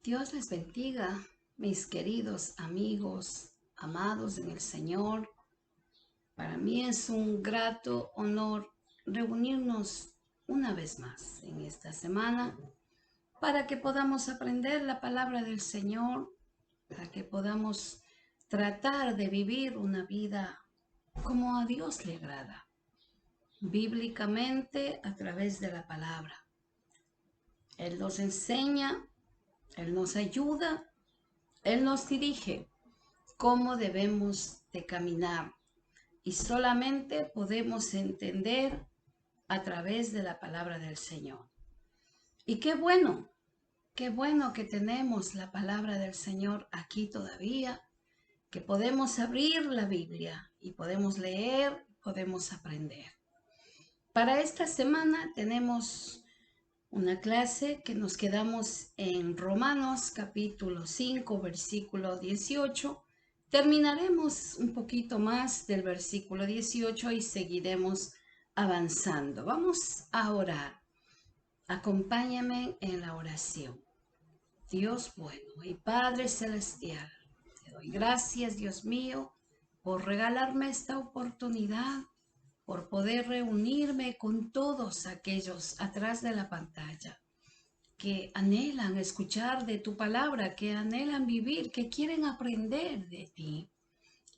Dios les bendiga, mis queridos amigos, amados en el Señor. Para mí es un grato honor reunirnos una vez más en esta semana para que podamos aprender la palabra del Señor, para que podamos tratar de vivir una vida como a Dios le agrada, bíblicamente a través de la palabra. Él nos enseña, Él nos ayuda, Él nos dirige cómo debemos de caminar y solamente podemos entender a través de la palabra del Señor. Y qué bueno que tenemos la palabra del Señor aquí todavía, que podemos abrir la Biblia y podemos leer, podemos aprender. Para esta semana tenemos una clase que nos quedamos en Romanos capítulo 5, versículo 18. Terminaremos un poquito más del versículo 18 y seguiremos avanzando. Vamos a orar. Acompáñame en la oración. Dios bueno y Padre celestial, te doy gracias, Dios mío, por regalarme esta oportunidad, por poder reunirme con todos aquellos atrás de la pantalla que anhelan escuchar de tu palabra, que anhelan vivir, que quieren aprender de ti.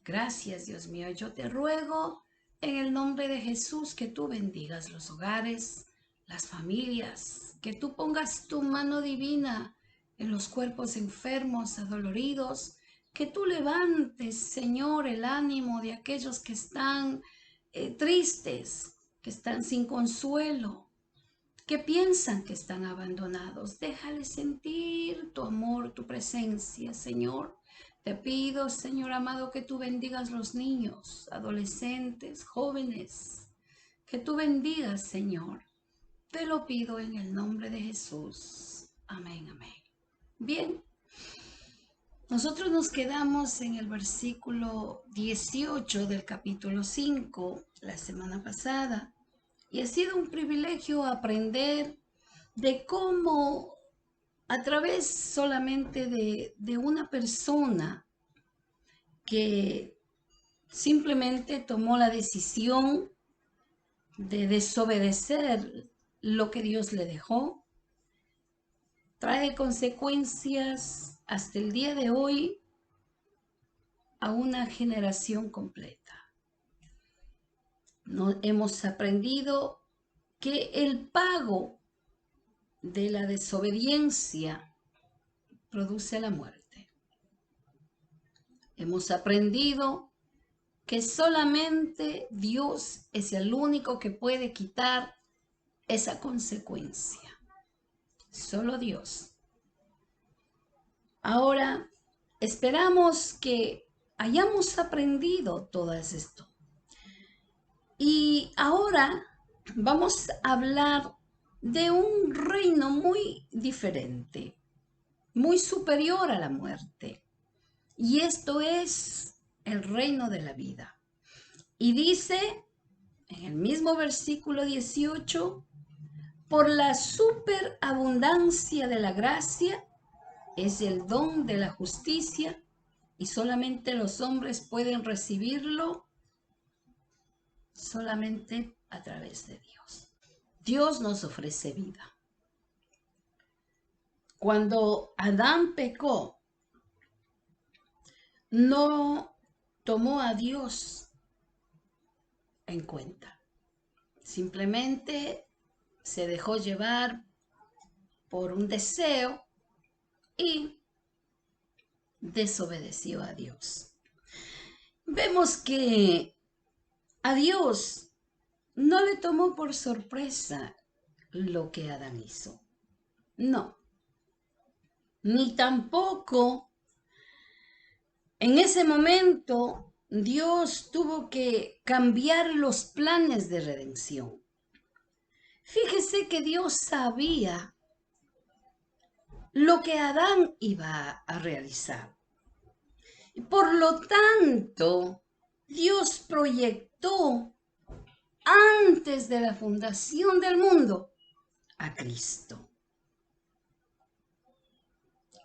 Gracias, Dios mío. Yo te ruego en el nombre de Jesús que tú bendigas los hogares, las familias, que tú pongas tu mano divina en los cuerpos enfermos, adoloridos, que tú levantes, Señor, el ánimo de aquellos que están tristes, que están sin consuelo, que piensan que están abandonados. Déjales sentir tu amor, tu presencia, Señor. Te pido, Señor amado, que tú bendigas los niños, adolescentes, jóvenes. Que tú bendigas, Señor. Te lo pido en el nombre de Jesús. Amén, amén. Bien, nosotros nos quedamos en el versículo 18 del capítulo 5 la semana pasada. Y ha sido un privilegio aprender de cómo a través solamente de una persona que simplemente tomó la decisión de desobedecer lo que Dios le dejó, trae consecuencias hasta el día de hoy a una generación completa. Hemos aprendido que el pago de la desobediencia produce la muerte. Hemos aprendido que solamente Dios es el único que puede quitar esa consecuencia. Solo Dios. Ahora, esperamos que hayamos aprendido todo esto. Y ahora vamos a hablar de un reino muy diferente, muy superior a la muerte. Y esto es el reino de la vida. Y dice en el mismo versículo 18, por la superabundancia de la gracia es el don de la justicia y solamente los hombres pueden recibirlo solamente a través de Dios. Dios nos ofrece vida. Cuando Adán pecó, no tomó a Dios en cuenta. Simplemente se dejó llevar por un deseo y desobedeció a Dios. Vemos que a Dios no le tomó por sorpresa lo que Adán hizo. No. Ni tampoco en ese momento Dios tuvo que cambiar los planes de redención. Fíjese que Dios sabía lo que Adán iba a realizar. Por lo tanto, Dios proyectó antes de la fundación del mundo a Cristo.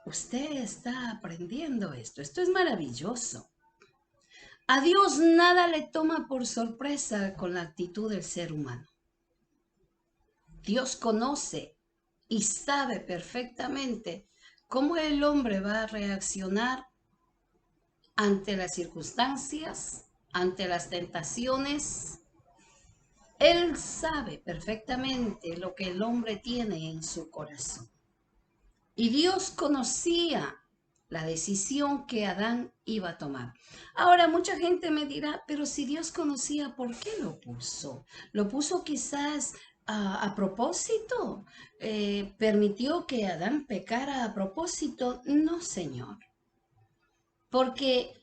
Usted está aprendiendo esto. Esto es maravilloso. A Dios nada le toma por sorpresa con la actitud del ser humano. Dios conoce y sabe perfectamente cómo el hombre va a reaccionar ante las circunstancias, ante las tentaciones. Él sabe perfectamente lo que el hombre tiene en su corazón. Y Dios conocía la decisión que Adán iba a tomar. Ahora, mucha gente me dirá, pero si Dios conocía, ¿por qué lo puso? ¿Lo puso quizás a propósito? ¿Permitió que Adán pecara a propósito? No, Señor. Porque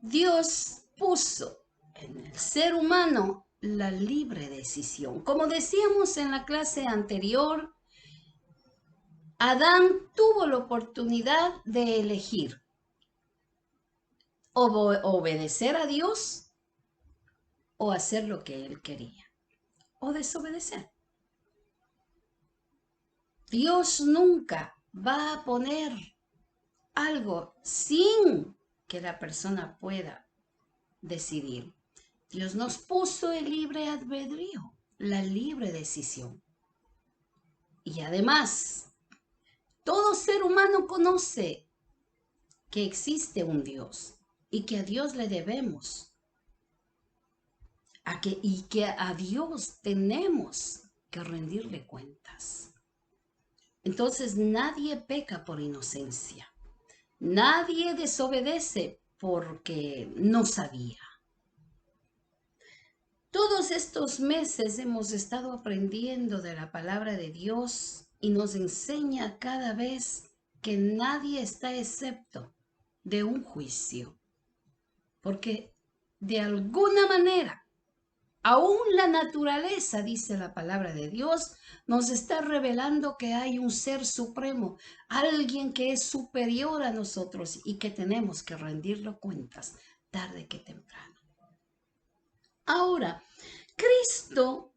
Dios puso en el ser humano la libre decisión. Como decíamos en la clase anterior, Adán tuvo la oportunidad de elegir obedecer a Dios o hacer lo que él quería o desobedecer. Dios nunca va a poner algo sin que la persona pueda decidir. Dios nos puso el libre albedrío, la libre decisión. Y además, todo ser humano conoce que existe un Dios y que a Dios le debemos. Y que a Dios tenemos que rendirle cuentas. Entonces nadie peca por inocencia. Nadie desobedece porque no sabía. Todos estos meses hemos estado aprendiendo de la palabra de Dios y nos enseña cada vez que nadie está excepto de un juicio. Porque de alguna manera, aún la naturaleza, dice la palabra de Dios, nos está revelando que hay un ser supremo, alguien que es superior a nosotros y que tenemos que rendirle cuentas tarde que temprano. Ahora, Cristo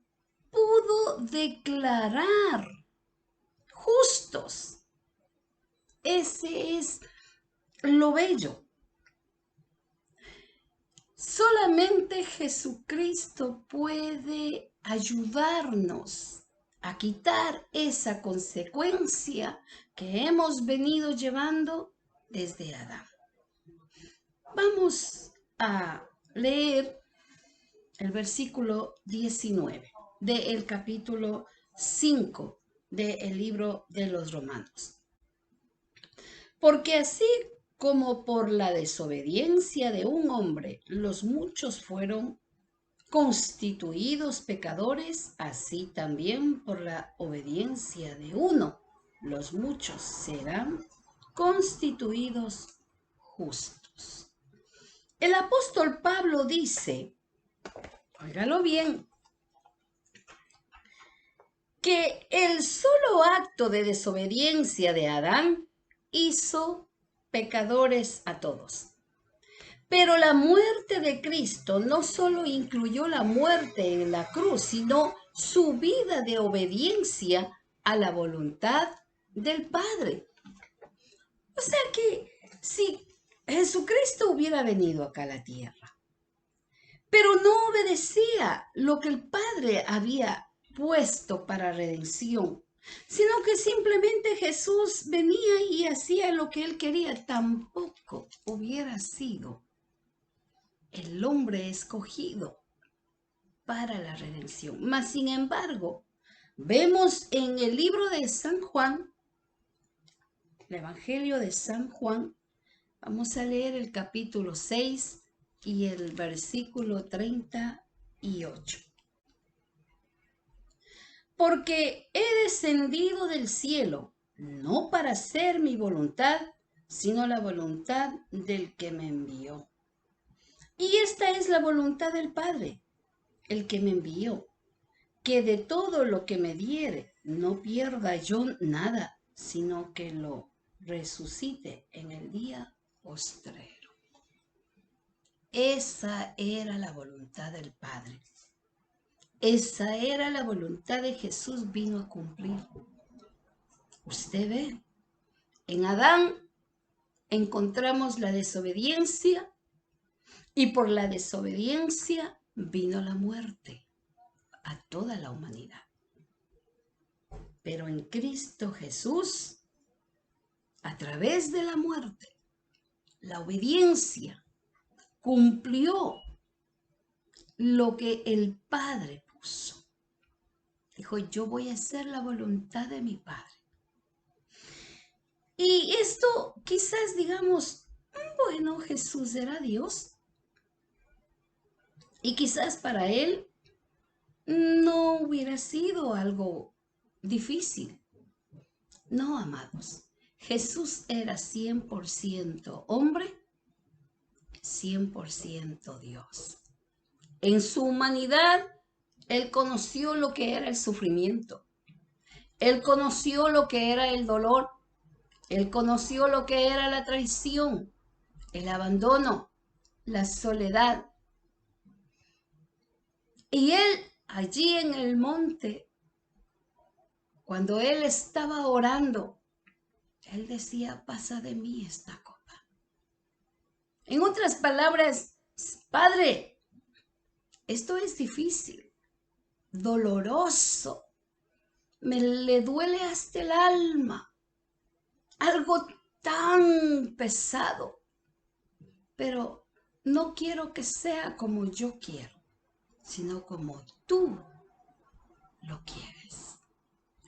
pudo declarar justos. Ese es lo bello. Solamente Jesucristo puede ayudarnos a quitar esa consecuencia que hemos venido llevando desde Adán. Vamos a leer el versículo 19 del capítulo 5 del libro de los Romanos. Porque así como por la desobediencia de un hombre los muchos fueron constituidos pecadores, así también por la obediencia de uno los muchos serán constituidos justos. El apóstol Pablo dice, óigalo bien, que el solo acto de desobediencia de Adán hizo pecadores a todos. Pero la muerte de Cristo no solo incluyó la muerte en la cruz, sino su vida de obediencia a la voluntad del Padre. O sea que si Jesucristo hubiera venido acá a la tierra, pero no obedecía lo que el Padre había puesto para redención, sino que simplemente Jesús venía y hacía lo que él quería, tampoco hubiera sido el hombre escogido para la redención. Mas, sin embargo, vemos en el libro de San Juan, el Evangelio de San Juan, vamos a leer el capítulo 6 y el versículo 38. Porque he descendido del cielo, no para hacer mi voluntad, sino la voluntad del que me envió. Y esta es la voluntad del Padre, el que me envió, que de todo lo que me diere no pierda yo nada, sino que lo resucite en el día postrero. Esa era la voluntad del Padre. Esa era la voluntad de Jesús, vino a cumplir. Usted ve, En Adán encontramos la desobediencia y por la desobediencia vino la muerte a toda la humanidad. Pero en Cristo Jesús, a través de la muerte, la obediencia cumplió lo que el Padre puso. Dijo, yo voy a hacer la voluntad de mi Padre. Y esto quizás digamos, bueno, Jesús era Dios. Y quizás para él no hubiera sido algo difícil. No, amados. Jesús era 100% hombre, 100% Dios. En su humanidad, él conoció lo que era el sufrimiento. Él conoció lo que era el dolor. Él conoció lo que era la traición, el abandono, la soledad. Y él allí en el monte, cuando él estaba orando, él decía, pasa de mí esta copa. En otras palabras, Padre, esto es difícil, doloroso, me le duele hasta el alma, algo tan pesado, pero no quiero que sea como yo quiero, sino como tú lo quieres.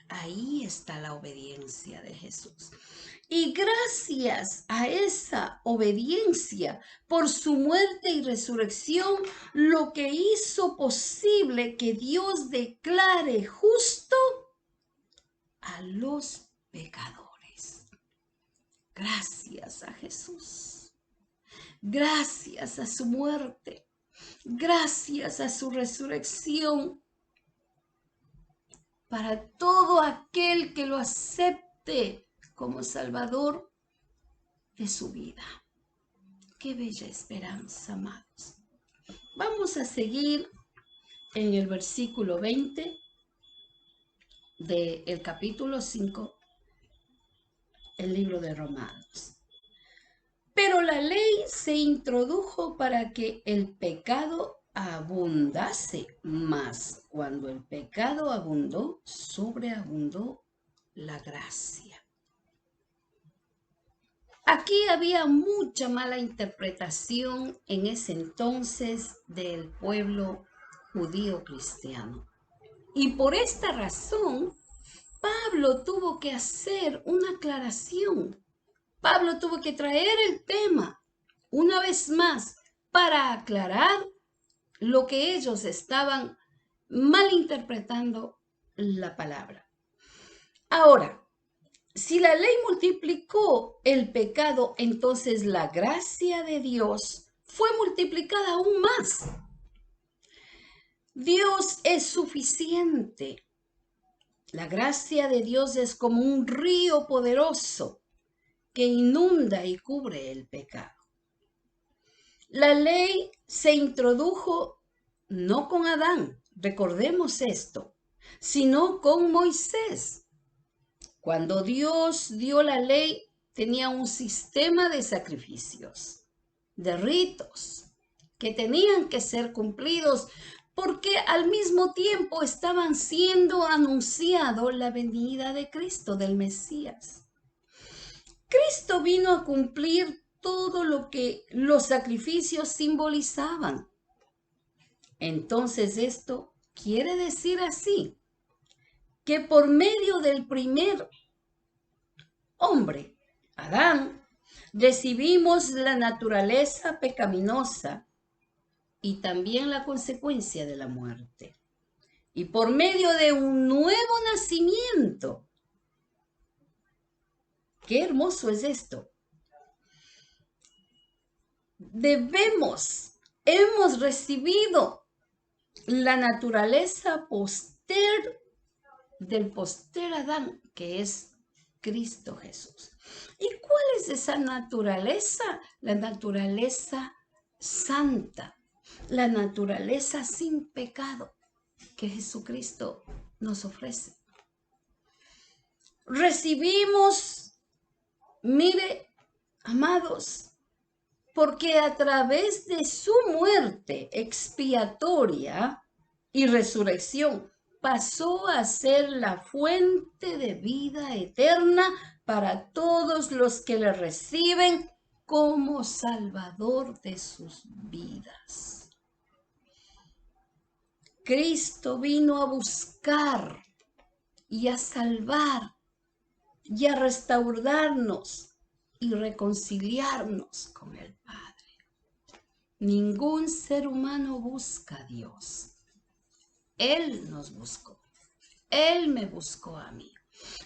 Ahí está la obediencia de Jesús. Y gracias a esa obediencia por su muerte y resurrección, lo que hizo posible que Dios declare justo a los pecadores. Gracias a Jesús. Gracias a su muerte. Gracias a su resurrección. Para todo aquel que lo acepte como Salvador de su vida. Qué bella esperanza, amados. Vamos a seguir en el versículo 20 del capítulo 5, el libro de Romanos. Pero la ley se introdujo para que el pecado abundase, mas cuando el pecado abundó, sobreabundó la gracia. Aquí había mucha mala interpretación en ese entonces del pueblo judío cristiano. Y por esta razón, Pablo tuvo que hacer una aclaración. Pablo tuvo que traer el tema una vez más para aclarar lo que ellos estaban malinterpretando la palabra. Ahora, si la ley multiplicó el pecado, entonces la gracia de Dios fue multiplicada aún más. Dios es suficiente. La gracia de Dios es como un río poderoso que inunda y cubre el pecado. La ley se introdujo no con Adán, recordemos esto, sino con Moisés. Cuando Dios dio la ley, tenía un sistema de sacrificios, de ritos, que tenían que ser cumplidos porque al mismo tiempo estaban siendo anunciado la venida de Cristo, del Mesías. Cristo vino a cumplir todo lo que los sacrificios simbolizaban. Entonces esto quiere decir así, que por medio del primer hombre, Adán, recibimos la naturaleza pecaminosa y también la consecuencia de la muerte. Y por medio de un nuevo nacimiento, qué hermoso es esto, hemos recibido la naturaleza del poster Adán, que es Cristo Jesús. ¿Y cuál es esa naturaleza? La naturaleza santa, la naturaleza sin pecado que Jesucristo nos ofrece. Recibimos Mire, amados, porque a través de su muerte expiatoria y resurrección pasó a ser la fuente de vida eterna para todos los que le reciben como Salvador de sus vidas. Cristo vino a buscar y a salvar y a restaurarnos y reconciliarnos con el Padre. Ningún ser humano busca a Dios. Él nos buscó. Él me buscó a mí.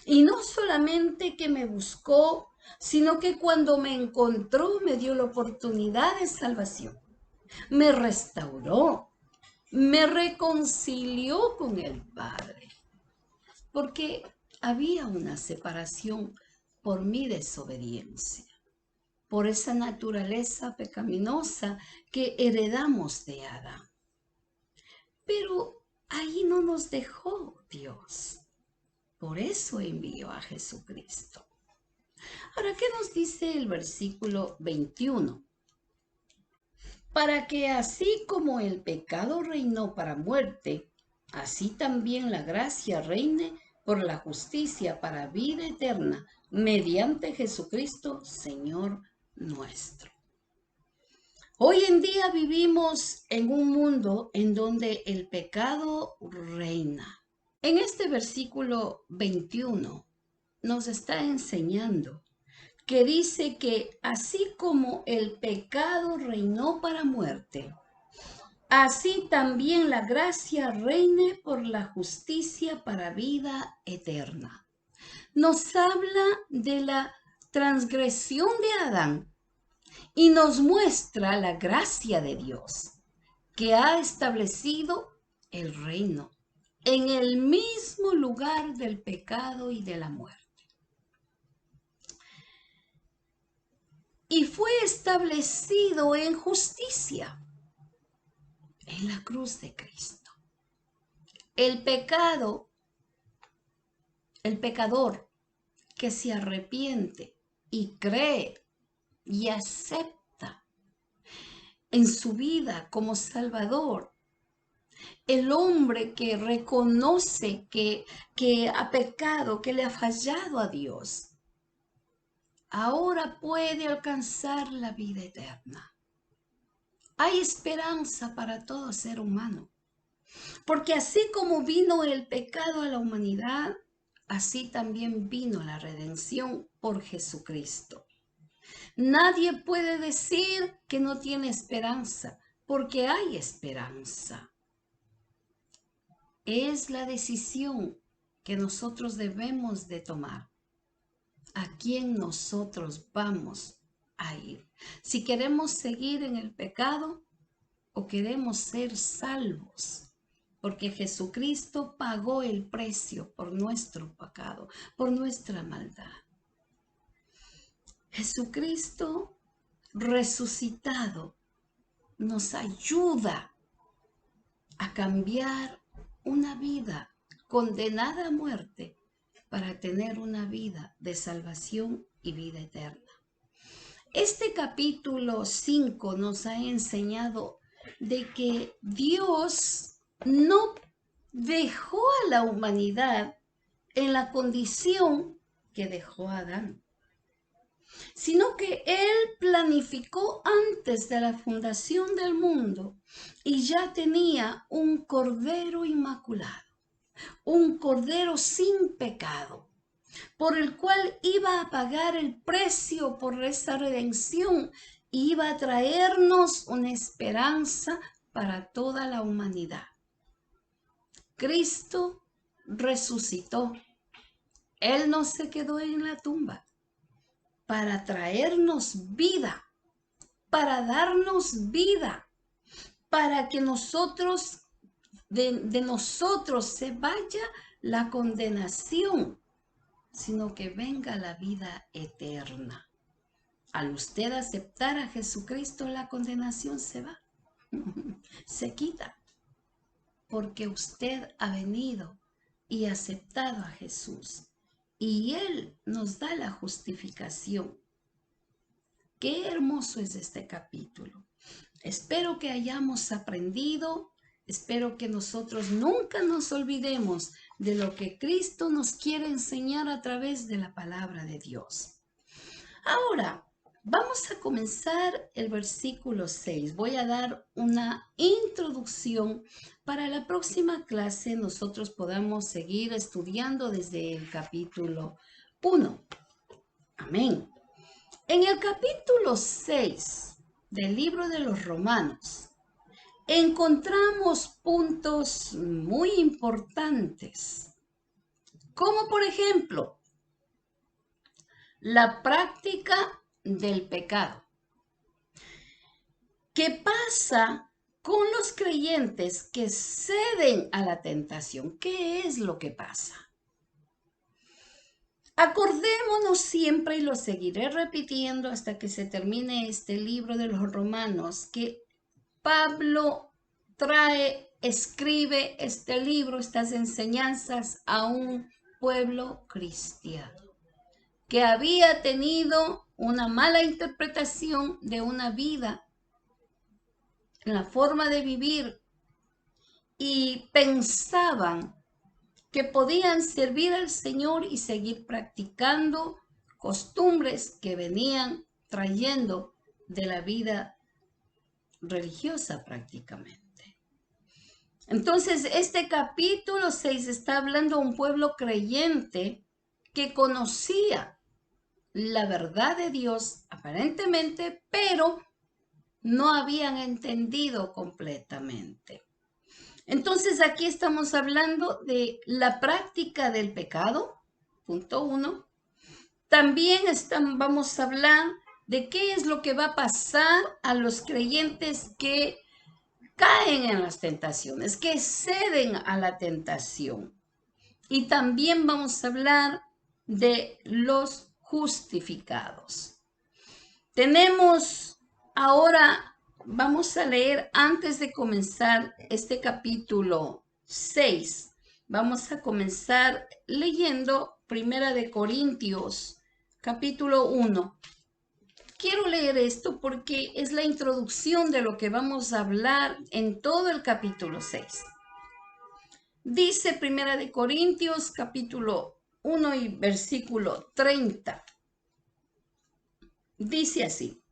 Y no solamente que me buscó, sino que cuando me encontró me dio la oportunidad de salvación. Me restauró, me reconcilió con el Padre. Porque había una separación por mi desobediencia, por esa naturaleza pecaminosa que heredamos de Adán. Pero ahí no nos dejó Dios. Por eso envió a Jesucristo. Ahora, ¿qué nos dice el versículo 21? Para que así como el pecado reinó para muerte, así también la gracia reine por la justicia para vida eterna, mediante Jesucristo, Señor nuestro. Hoy en día vivimos en un mundo en donde el pecado reina. En este versículo 21 nos está enseñando que dice que así como el pecado reinó para muerte, así también la gracia reine por la justicia para vida eterna. Nos habla de la transgresión de Adán y nos muestra la gracia de Dios, que ha establecido el reino en el mismo lugar del pecado y de la muerte. Y fue establecido en justicia en la cruz de Cristo. El pecado, el pecador que se arrepiente y cree y acepta en su vida como Salvador, el hombre que reconoce que ha pecado, que le ha fallado a Dios, ahora puede alcanzar la vida eterna. Hay esperanza para todo ser humano, porque así como vino el pecado a la humanidad, así también vino la redención por Jesucristo. Nadie puede decir que no tiene esperanza, porque hay esperanza. Es la decisión que nosotros debemos de tomar. ¿A quién nosotros vamos a ir? Si queremos seguir en el pecado o queremos ser salvos, porque Jesucristo pagó el precio por nuestro pecado, por nuestra maldad. Jesucristo resucitado nos ayuda a cambiar una vida condenada a muerte para tener una vida de salvación y vida eterna. Este capítulo 5 nos ha enseñado de que Dios no dejó a la humanidad en la condición que dejó a Adán, sino que Él planificó antes de la fundación del mundo y ya tenía un cordero inmaculado, un cordero sin pecado, por el cual iba a pagar el precio por esa redención y iba a traernos una esperanza para toda la humanidad. Cristo resucitó. Él no se quedó en la tumba para traernos vida, para darnos vida, para que nosotros, de nosotros se vaya la condenación, sino que venga la vida eterna. Al usted aceptar a Jesucristo, la condenación se va, se quita, porque usted ha venido y aceptado a Jesús y Él nos da la justificación. Qué hermoso es este capítulo. Espero que hayamos aprendido, espero que nosotros nunca nos olvidemos de lo que Cristo nos quiere enseñar a través de la palabra de Dios. Ahora, vamos a comenzar el versículo 6. Voy a dar una introducción para la próxima clase nosotros podamos seguir estudiando desde el capítulo 1. Amén. En el capítulo 6 del libro de los Romanos, encontramos puntos muy importantes, como por ejemplo, la práctica del pecado. ¿Qué pasa con los creyentes que ceden a la tentación? ¿Qué es lo que pasa? Acordémonos siempre, y lo seguiré repitiendo hasta que se termine este libro de los Romanos, que Pablo escribe este libro, estas enseñanzas a un pueblo cristiano que había tenido una mala interpretación de una vida, en la forma de vivir, y pensaban que podían servir al Señor y seguir practicando costumbres que venían trayendo de la vida religiosa prácticamente. Entonces, este capítulo 6 está hablando a un pueblo creyente que conocía la verdad de Dios aparentemente, pero no habían entendido completamente. Entonces, aquí estamos hablando de la práctica del pecado, punto 1. También vamos a hablar de qué es lo que va a pasar a los creyentes que caen en las tentaciones, que ceden a la tentación. Y también vamos a hablar de los justificados. Ahora, vamos a leer antes de comenzar este capítulo 6. Vamos a comenzar leyendo Primera de Corintios, capítulo 1. Quiero leer esto porque es la introducción de lo que vamos a hablar en todo el capítulo 6. Dice Primera de Corintios, capítulo 1 y versículo 30. Dice así: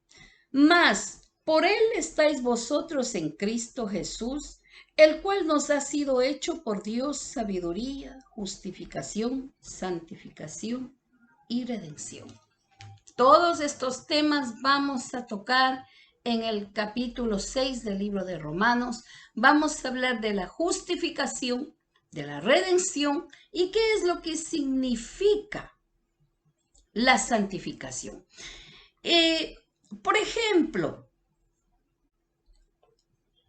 Mas por él estáis vosotros en Cristo Jesús, el cual nos ha sido hecho por Dios sabiduría, justificación, santificación y redención. Todos estos temas vamos a tocar en el capítulo 6 del libro de Romanos. Vamos a hablar de la justificación, de la redención y qué es lo que significa la santificación. Por ejemplo,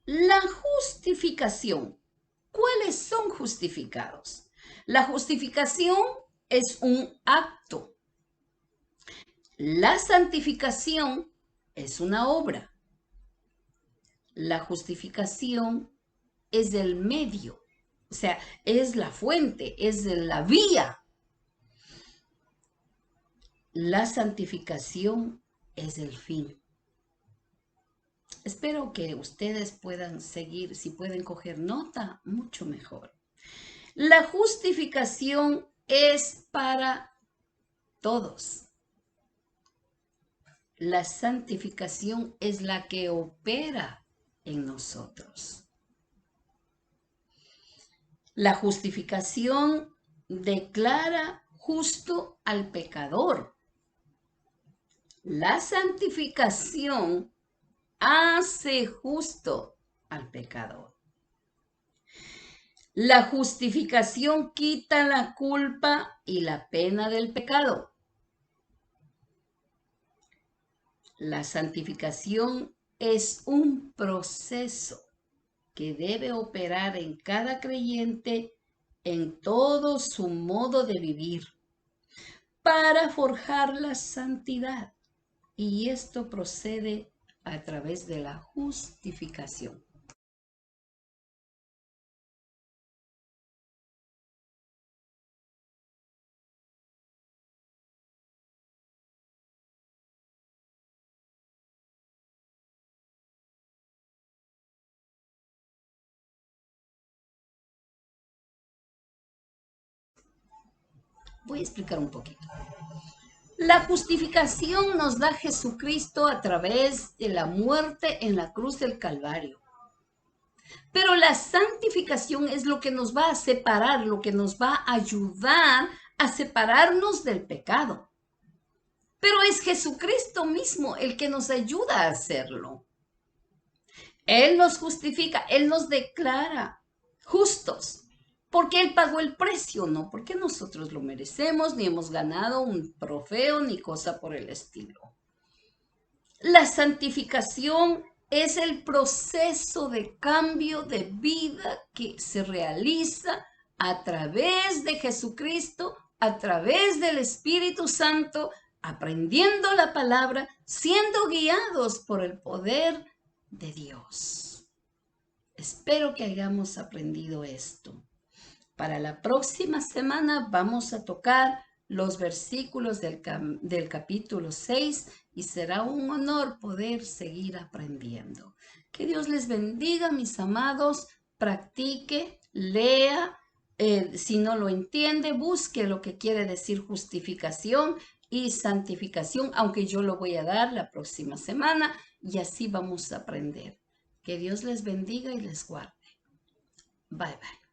la justificación. ¿Cuáles son justificados? La justificación es un acto. La santificación es una obra. La justificación es el medio, o sea, es la fuente, es la vía. La santificación es el fin. Espero que ustedes puedan seguir, si pueden coger nota, mucho mejor. La justificación es para todos. La santificación es la que opera en nosotros. La justificación declara justo al pecador. La santificación hace justo al pecador. La justificación quita la culpa y la pena del pecado. La santificación es un proceso que debe operar en cada creyente en todo su modo de vivir para forjar la santidad. Y esto procede a través de la justificación. Voy a explicar un poquito. La justificación nos da Jesucristo a través de la muerte en la cruz del Calvario. Pero la santificación es lo que nos va a separar, lo que nos va a ayudar a separarnos del pecado. Pero es Jesucristo mismo el que nos ayuda a hacerlo. Él nos justifica, Él nos declara justos, porque Él pagó el precio, no porque nosotros lo merecemos, ni hemos ganado un trofeo, ni cosa por el estilo. La santificación es el proceso de cambio de vida que se realiza a través de Jesucristo, a través del Espíritu Santo, aprendiendo la palabra, siendo guiados por el poder de Dios. Espero que hayamos aprendido esto. Para la próxima semana vamos a tocar los versículos del capítulo 6 y será un honor poder seguir aprendiendo. Que Dios les bendiga, mis amados. Practique, lea. Si no lo entiende, busque lo que quiere decir justificación y santificación, aunque yo lo voy a dar la próxima semana y así vamos a aprender. Que Dios les bendiga y les guarde. Bye, bye.